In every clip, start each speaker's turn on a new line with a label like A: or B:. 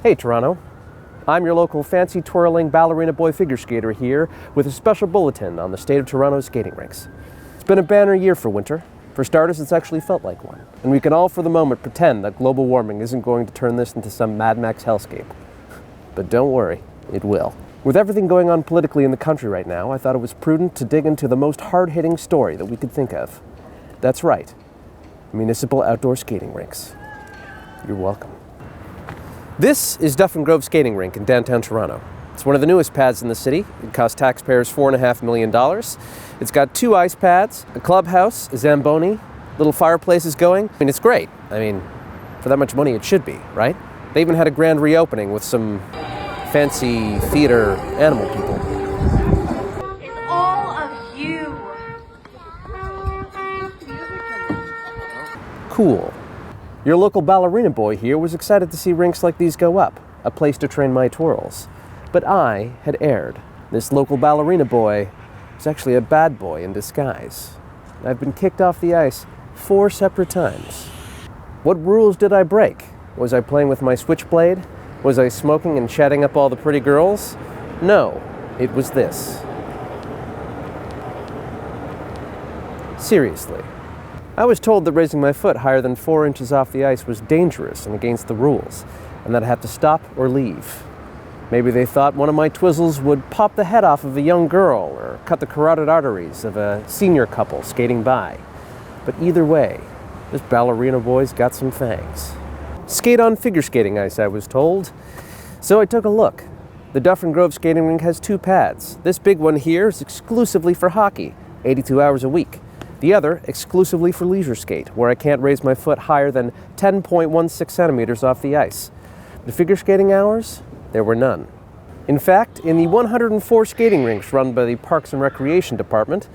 A: Hey Toronto, I'm your local fancy twirling ballerina boy figure skater here with a special bulletin on the state of Toronto's skating rinks. It's been a banner year for winter. For starters, it's actually felt like one. And we can all for the moment pretend that global warming isn't going to turn this into some Mad Max hellscape. But don't worry, it will. With everything going on politically in the country right now, I thought it was prudent to dig into the most hard-hitting story that we could think of. That's right, municipal outdoor skating rinks. You're welcome. This is Duff and Grove Skating Rink in downtown Toronto. It's one of the newest pads in the city. It cost taxpayers $4.5 million. It's got 2 ice pads, a clubhouse, a Zamboni, little fireplaces going. I mean, it's great. I mean, for that much money, it should be, right? They even had a grand reopening with some fancy theater animal people.
B: It's all of you.
A: Cool. Your local ballerina boy here was excited to see rinks like these go up, a place to train my twirls. But I had erred. This local ballerina boy was actually a bad boy in disguise. I've been kicked off the ice 4 separate times. What rules did I break? Was I playing with my switchblade? Was I smoking and chatting up all the pretty girls? No, it was this. Seriously. I was told that raising my foot higher than 4 inches off the ice was dangerous and against the rules, and that I had to stop or leave. Maybe they thought one of my twizzles would pop the head off of a young girl or cut the carotid arteries of a senior couple skating by. But either way, this ballerina boy's got some fangs. Skate on figure skating ice, I was told. So I took a look. The Duff and Grove skating rink has 2 pads. This big one here is exclusively for hockey, 82 hours a week. The other exclusively for leisure skate, where I can't raise my foot higher than 10.16 centimeters off the ice. The figure skating hours? There were none. In fact, in the 104 skating rinks run by the Parks and Recreation Department,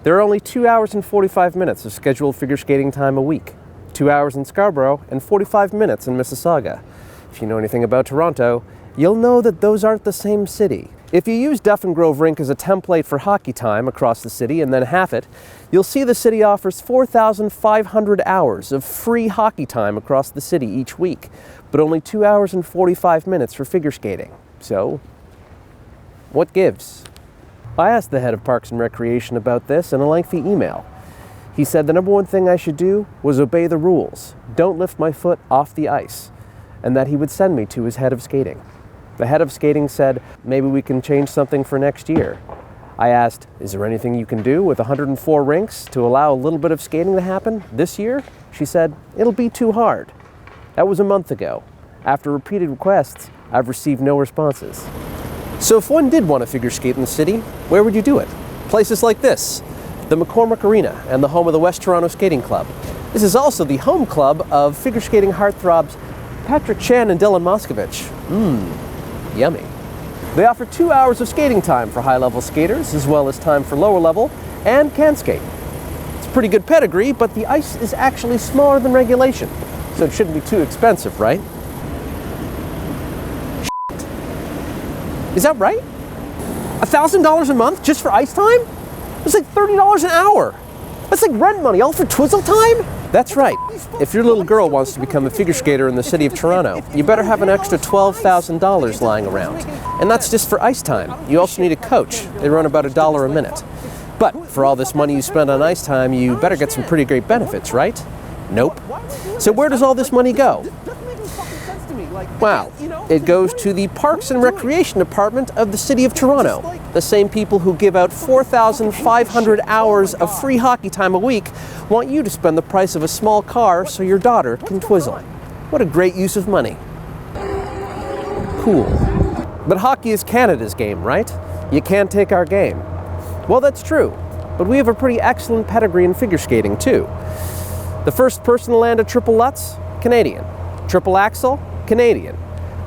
A: there are only 2 hours and 45 minutes of scheduled figure skating time a week. 2 hours in Scarborough and 45 minutes in Mississauga. If you know anything about Toronto, you'll know that those aren't the same city. If you use Duff and Grove Rink as a template for hockey time across the city and then half it, you'll see the city offers 4,500 hours of free hockey time across the city each week, but only 2 hours and 45 minutes for figure skating. So, what gives? I asked the head of Parks and Recreation about this in a lengthy email. He said the number one thing I should do was obey the rules, don't lift my foot off the ice, and that he would send me to his head of skating. The head of skating said, maybe we can change something for next year. I asked, is there anything you can do with 104 rinks to allow a little bit of skating to happen this year? She said, it'll be too hard. That was a month ago. After repeated requests, I've received no responses. So if one did want to figure skate in the city, where would you do it? Places like this, the McCormick Arena and the home of the West Toronto Skating Club. This is also the home club of figure skating heartthrobs Patrick Chan and Dylan Moskovich. Yummy. They offer 2 hours of skating time for high-level skaters, as well as time for lower level, and can skate. It's a pretty good pedigree, but the ice is actually smaller than regulation, so it shouldn't be too expensive, right? Is that right? $1,000 a month just for ice time? It's like $30 an hour. That's like rent money, all for twizzle time? That's right. If your little girl wants to become a figure skater in the city of Toronto, you better have an extra $12,000 lying around. And that's just for ice time. You also need a coach. They run about $1 a minute. But for all this money you spend on ice time, you better get some pretty great benefits, right? Nope. So where does all this money go? Wow, it goes to the Parks and Recreation Department of the City of Toronto. The same people who give out 4,500 hours of free hockey time a week want you to spend the price of a small car so your daughter can twizzle. What a great use of money. Cool. But hockey is Canada's game, right? You can't take our game. Well, that's true, but we have a pretty excellent pedigree in figure skating, too. The first person to land a triple Lutz? Canadian. Triple axel? Canadian.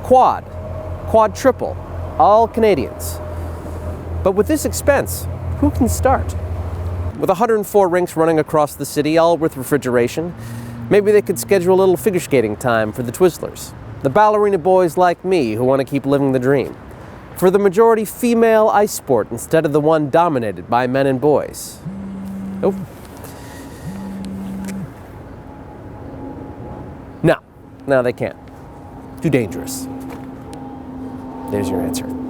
A: Quad triple, all Canadians. But with this expense, who can start? With 104 rinks running across the city, all with refrigeration, maybe they could schedule a little figure skating time for the Twizzlers, the ballerina boys like me who want to keep living the dream, for the majority female ice sport instead of the one dominated by men and boys. Oh. No, they can't. Too dangerous. There's your answer.